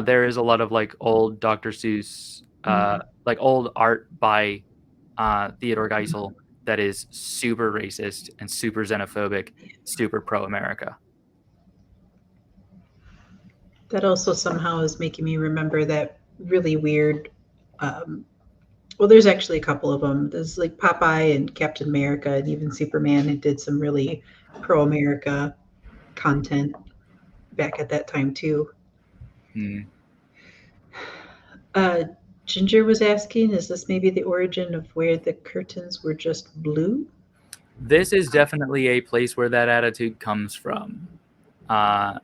there is a lot of like old Dr. Seuss, Mhm. like old art by Theodore Geisel that is super racist and super xenophobic, super pro-America. That also somehow is making me remember that really weird. Um, well, there's actually a couple of them. There's like Popeye and Captain America, and even Superman, who did some really pro-America content back at that time too. Hmm. Uh, Ginger was asking, is this maybe the origin of where the curtains were just blue? This is definitely a place where that attitude comes from. Uh,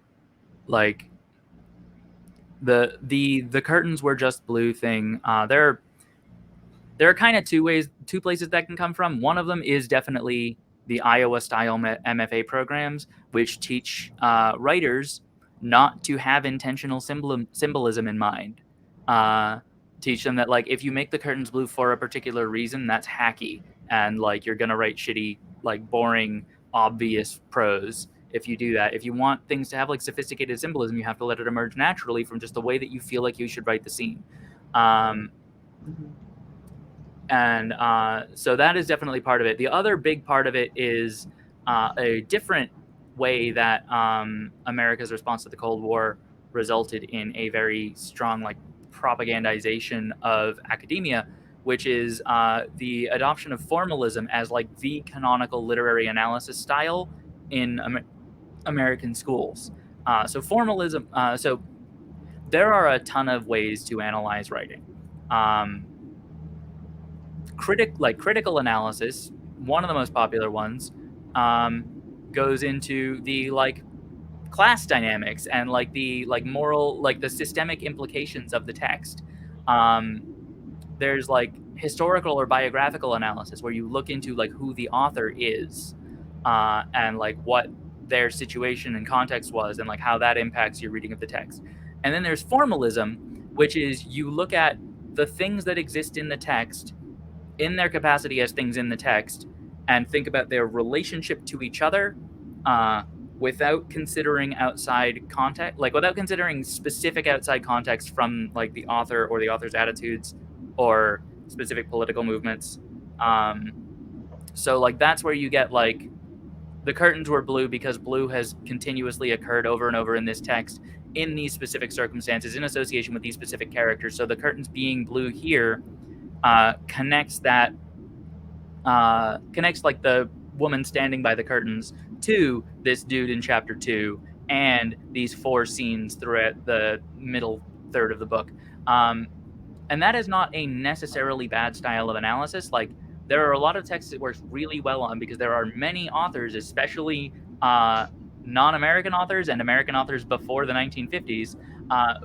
like the curtains were just blue thing. There are kind of two places that can come from. One of them is definitely the Iowa style MFA programs, which teach writers not to have intentional symbolism in mind. Uh, Teach them that like if you make the curtains blue for a particular reason, that's hacky, and like you're gonna write shitty, like boring, obvious prose. If you do that, if you want things to have like sophisticated symbolism, you have to let it emerge naturally from just the way that you feel like you should write the scene. Um, Mhm. and so that is definitely part of it. The other big part of it is a different way that America's response to the Cold War resulted in a very strong like propagandization of academia, which is the adoption of formalism as like the canonical literary analysis style in American schools. So formalism. So there are a ton of ways to analyze writing. Um, critical analysis, one of the most popular ones, goes into the like class dynamics and like the like moral, like the systemic implications of the text. There's like historical or biographical analysis where you look into like who the author is, and like what their situation and context was and like how that impacts your reading of the text. And then there's formalism, which is you look at the things that exist in the text in their capacity as things in the text and think about their relationship to each other, without considering outside context, like without considering specific outside context from like the author or the author's attitudes or specific political movements. So like that's where you get like the curtains were blue because blue has continuously occurred over and over in this text in these specific circumstances in association with these specific characters. So the curtains being blue here connects like the woman standing by the curtains to this dude in chapter 2 and these 4 scenes throughout the middle third of the book. And that is not a necessarily bad style of analysis. Like there are a lot of texts it works really well on because there are many authors, especially non-American authors and American authors before the 1950s,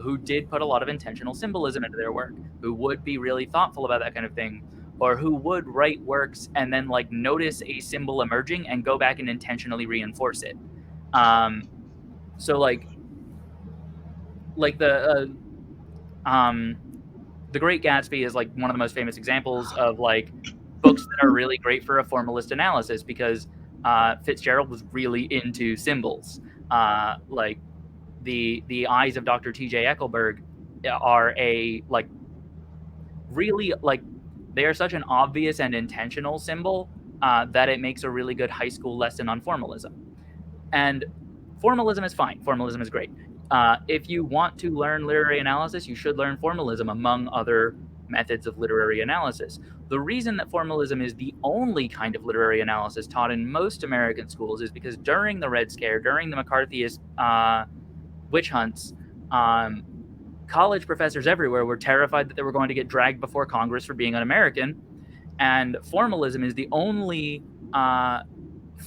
who did put a lot of intentional symbolism into their work, who would be really thoughtful about that kind of thing, or who would write works and then like notice a symbol emerging and go back and intentionally reinforce it. So like the Great Gatsby is like one of the most famous examples of like books that are really great for a formalist analysis because Fitzgerald was really into symbols. Like the eyes of Dr. T.J. Eckelberg are a like really like they are such an obvious and intentional symbol that it makes a really good high school lesson on formalism. And formalism is fine. Formalism is great. If you want to learn literary analysis, you should learn formalism among other methods of literary analysis. The reason that formalism is the only kind of literary analysis taught in most American schools is because during the Red Scare, during the McCarthyist witch hunts, college professors everywhere were terrified that they were going to get dragged before Congress for being un-American. And formalism is the only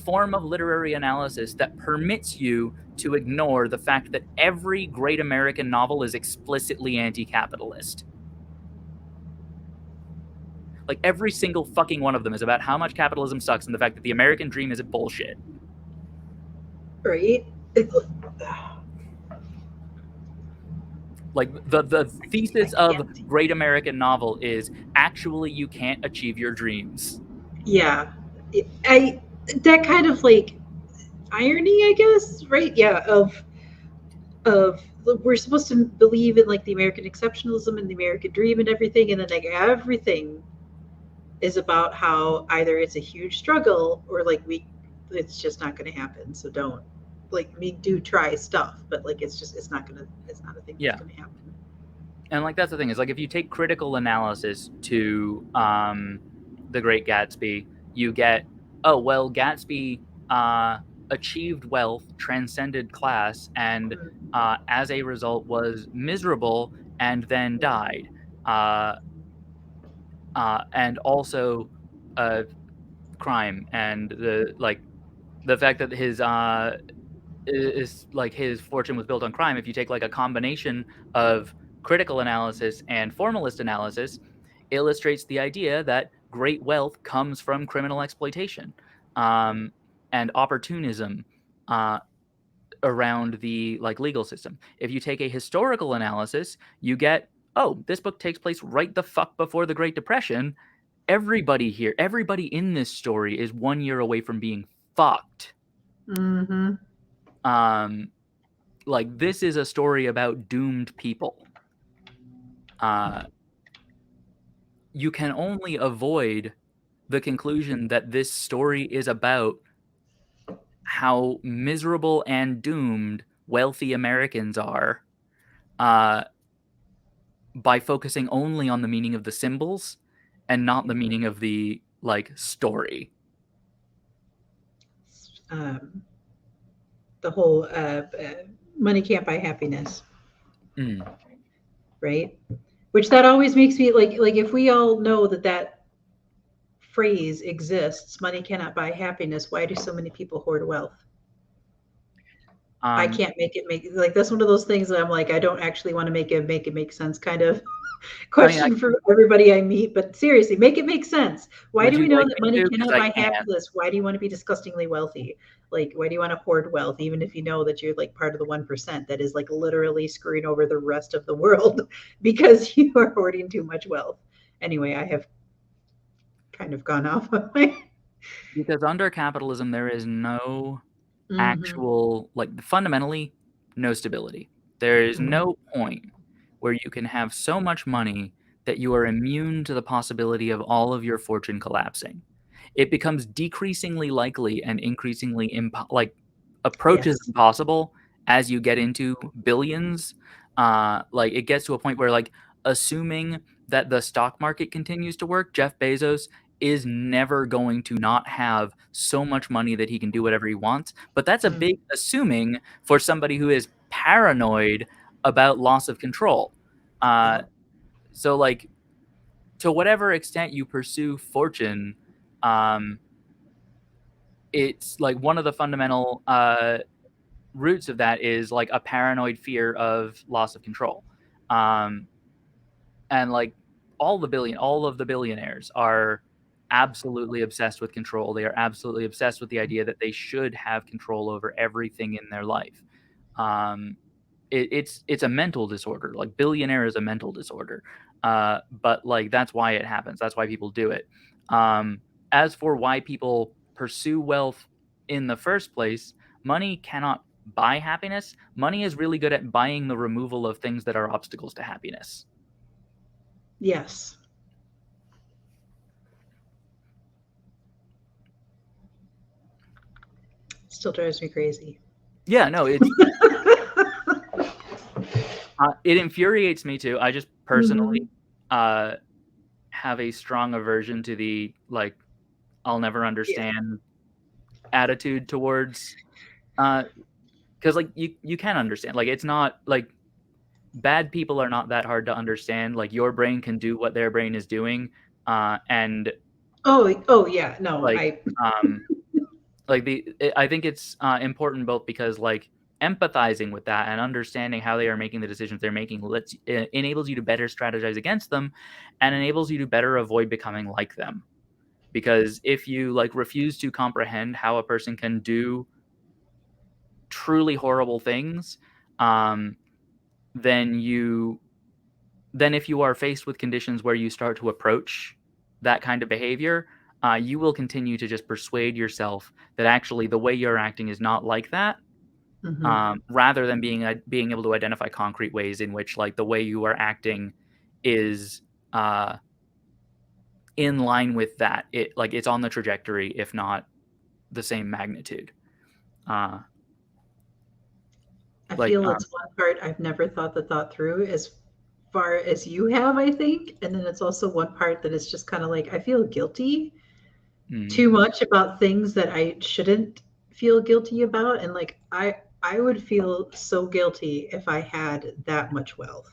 form of literary analysis that permits you to ignore the fact that every great American novel is explicitly anti-capitalist. Like every single fucking one of them is about how much capitalism sucks and the fact that the American dream is a bullshit. Right? Like the thesis of great American novel is actually you can't achieve your dreams. Yeah. That kind of like irony, I guess, right? Yeah, of we're supposed to believe in like the American exceptionalism and the American dream and everything, and then like everything is about how either it's a huge struggle or like it's just not going to happen. So don't like we do try stuff, but like it's not a thing that's going to happen. And like that's the thing is like if you take critical analysis to The Great Gatsby, you get Gatsby achieved wealth, transcended class, and as a result was miserable and then died. And also crime and the fact that his fortune was built on crime. If you take like a combination of critical analysis and formalist analysis, illustrates the idea that great wealth comes from criminal exploitation and opportunism around the like legal system. If you take a historical analysis, you get, this book takes place right the fuck before the Great Depression. Everybody in this story is 1 year away from being fucked. Mm-hmm. Like this is a story about doomed people. You can only avoid the conclusion that this story is about how miserable and doomed wealthy Americans are by focusing only on the meaning of the symbols and not the meaning of the like story. The whole money can't buy happiness. Right? Which that always makes me like if we all know that phrase exists, money cannot buy happiness, why do so many people hoard wealth? I Um, can't make it make like that's one of those things that I'm like, I don't actually want to make it make sense kind of I mean, question for everybody I meet, but seriously, make it make sense. Why would do you we know like that me money to? Because cannot I buy can't. happiness? Why do you want to be disgustingly wealthy? Like, why do you want to hoard wealth, even if you know that you're like part of the 1% that is like literally screwing over the rest of the world because you are hoarding too much wealth? Anyway, I have kind of gone off of my. Because under capitalism, there is no Mhm, actual, like, fundamentally, no stability. There is mhm, no point where you can have so much money that you are immune to the possibility of all of your fortune collapsing. It becomes decreasingly likely and increasingly like, approaches yes. impossible as you get into billions. Like, it gets to a point where, like, assuming that the stock market continues to work, Jeff Bezos is never going to not have so much money that he can do whatever he wants. But that's a Mm, big assuming for somebody who is paranoid about loss of control. Uh, yeah. so, like, to whatever extent you pursue fortune, um, it's like one of the fundamental roots of that is like a paranoid fear of loss of control. Um, and like all of the billionaires are absolutely obsessed with control. They are absolutely obsessed with the idea that they should have control over everything in their life. um, it's a mental disorder. Like, billionaire is a mental disorder. But like, that's why it happens, that's why people do it. um, as for why people pursue wealth in the first place, money cannot buy happiness. Money is really good at buying the removal of things that are obstacles to happiness. Yes. Still drives me crazy. Yeah, no, it infuriates me too. I just personally Mhm. uh, have a strong aversion to the, like, I'll never Yeah. understand attitude towards, because like, you can understand. Like, it's not like bad people are not that hard to understand. Like, your brain can do what their brain is doing, and Oh, yeah. No, like, I. um, I think it's important both because, like, empathizing with that and understanding how they are making the decisions they're making enables you to better strategize against them, and enables you to better avoid becoming like them. Because if you, like, refuse to comprehend how a person can do truly horrible things, um, then you then if you are faced with conditions where you start to approach that kind of behavior, you will continue to just persuade yourself that actually the way you're acting is not like that, Mhm. rather than being able to identify concrete ways in which, like, the way you are acting is uh, in line with that. It's on the trajectory, if not the same magnitude. Uh, I like, feel it's one part I've never thought the thought through as far as you have, I think. And then it's also one part that is just kind of like I feel guilty mm, too much about things that I shouldn't feel guilty about. And like I would feel so guilty if I had that much wealth.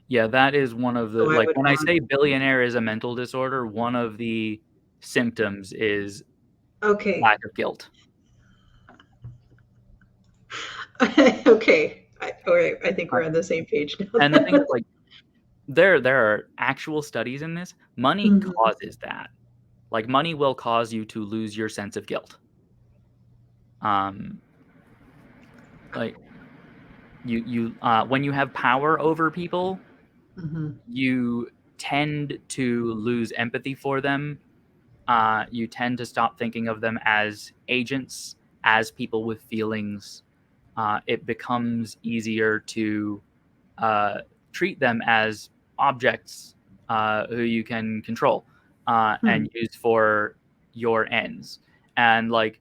yeah, that is one of the, So I like, would when I want. say billionaire is a mental disorder, one of the symptoms is Okay. lack of guilt. Okay. All right. I think Uh, we're on the same page now and the thing then. is, like, there are actual studies in this. Money Mhm. causes that. Like, money will cause you to lose your sense of guilt. Um, like, when you have power over people, Mhm. you tend to lose empathy for them. You tend to stop thinking of them as agents, as people with feelings. It becomes easier to uh, treat them as objects who you can control Hmm. and use for your ends. And, like,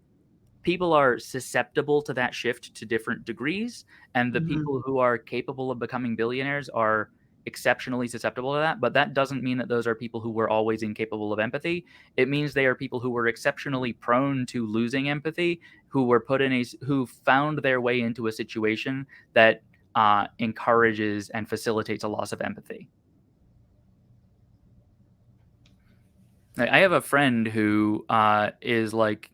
people are susceptible to that shift to different degrees, and the Mhm. people who are capable of becoming billionaires are exceptionally susceptible to that. But that doesn't mean that those are people who were always incapable of empathy. It means they are people who were exceptionally prone to losing empathy, who found their way into a situation that encourages and facilitates a loss of empathy. I have a friend who is like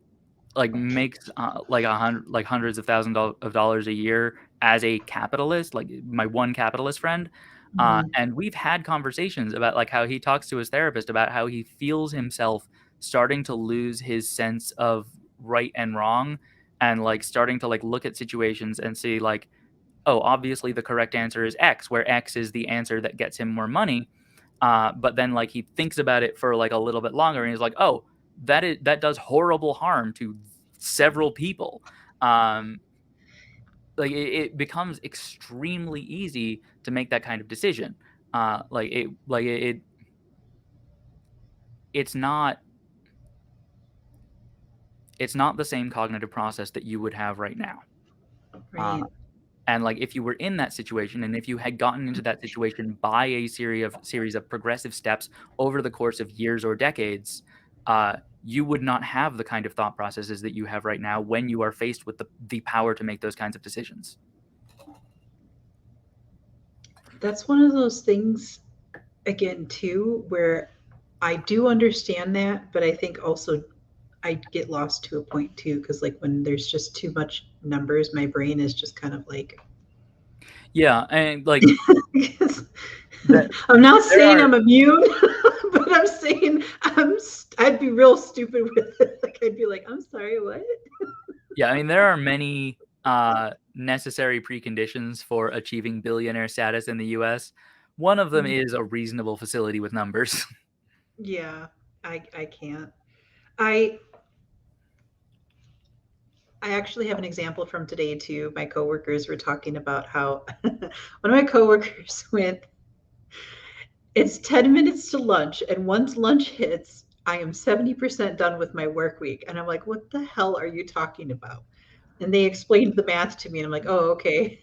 makes like hundreds of of dollars a year as a capitalist, like my one capitalist friend. Mhm. And we've had conversations about like how he talks to his therapist about how he feels himself starting to lose his sense of right and wrong, and like starting to like look at situations and see like, oh, obviously the correct answer is X, where X is the answer that gets him more money. But then like he thinks about it for like a little bit longer, and he's like, oh, that does horrible harm to several people. Um, like it becomes extremely easy to make that kind of decision. It's not it's not the same cognitive process that you would have right now. Uh, Right. and like if you were in that situation, and if you had gotten into that situation by a series of progressive steps over the course of years or decades, you would not have the kind of thought processes that you have right now when you are faced with the power to make those kinds of decisions. That's one of those things, again, too, where I do understand that, but I think also I get lost to a point too, because like when there's just too much numbers, my brain is just kind of like, Yeah, and like that I'm not there saying are I'm immune, but I'm saying I'd be real stupid with it. Like I'd be like, I'm sorry, what? yeah, I mean there are many necessary preconditions for achieving billionaire status in the US. One of them is a reasonable facility with numbers. Yeah, I can't. I I actually have an example from today too. My coworkers were talking about how one of my coworkers went, it's 10 minutes to lunch, and once lunch hits, I am 70% done with my work week. And I'm like, what the hell are you talking about? And they explained the math to me, and I'm like, oh, okay.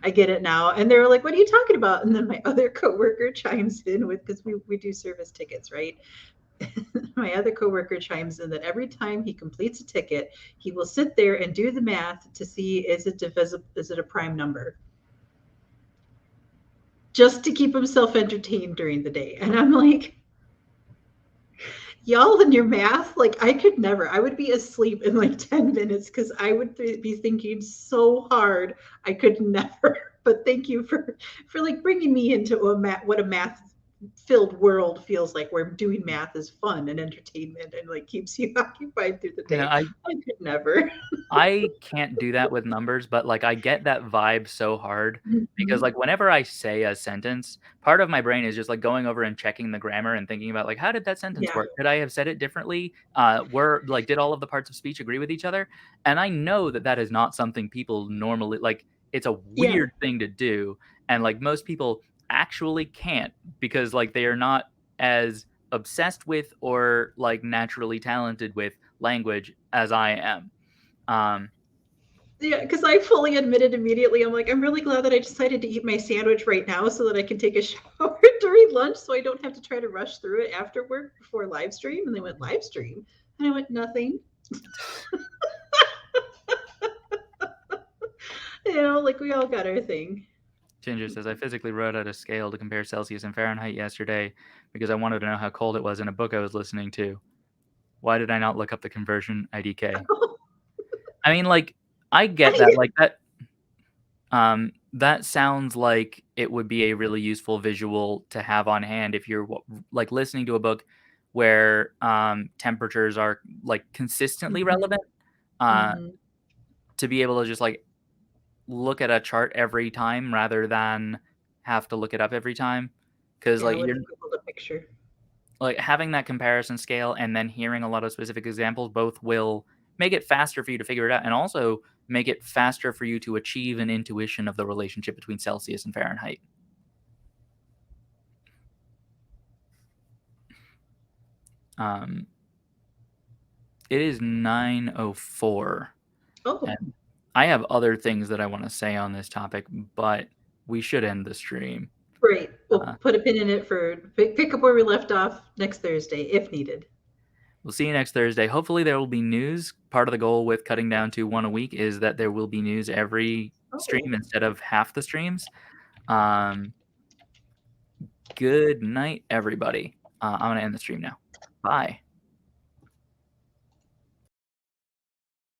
I get it now. And they were like, what are you talking about? And then my other coworker chimes in with, because we do service tickets, right? My other coworker chimes in that every time he completes a ticket, he will sit there and do the math to see is it divisible, is it a prime number, just to keep himself entertained during the day. And I'm like, y'all in your math, like I could never. I would be asleep in like 10 minutes because I would be thinking so hard. I could never. But thank you for like bringing me into a what a math filled world feels like, where doing math is fun and entertainment and like keeps you occupied through the You know, day. I could never. I can't do that with numbers, but, like, I get that vibe so hard because, Mhm. like, whenever I say a sentence, part of my brain is just, like, going over and checking the grammar and thinking about, like, "How did that sentence Yeah. work? Could I have said it differently? Did all of the parts of speech agree with each other?" And I know that that is not something people normally like, it's a Yeah. weird thing to do, and, like, most people actually can't because, like, they are not as obsessed with or, like, naturally talented with language as I am. Um, Yeah, because I fully admitted immediately, I'm like, I'm really glad that I decided to eat my sandwich right now so that I can take a shower during lunch so I don't have to try to rush through it after work before live stream. And they went, live stream? And I went, nothing. Like we all got our thing. Ginger says, I physically wrote out a scale to compare Celsius and Fahrenheit yesterday because I wanted to know how cold it was in a book I was listening to. Why did I not look up the conversion IDK? I mean, like, I get that. Like, that sounds like it would be a really useful visual to have on hand if you're like listening to a book where temperatures are like consistently Mhm, relevant. Uh, mhm. to be able to just like look at a chart every time rather than have to look it up every time. Because Yeah, like I would you're have Googled a picture. like having that comparison scale and then hearing a lot of specific examples both will make it faster for you to figure it out and also make it faster for you to achieve an intuition of the relationship between Celsius and Fahrenheit. Um, it is 9:04, Oh, and I have other things that I want to say on this topic, but we should end the stream. great. We'll Uh, put a pin in it for pick up where we left off next Thursday if needed. we'll see you next Thursday. Hopefully, there will be news. Part of the goal with cutting down to one a week is that there will be news every Oh, stream instead of half the streams. Um, Good night, everybody. I'm gonna end the stream now. Bye.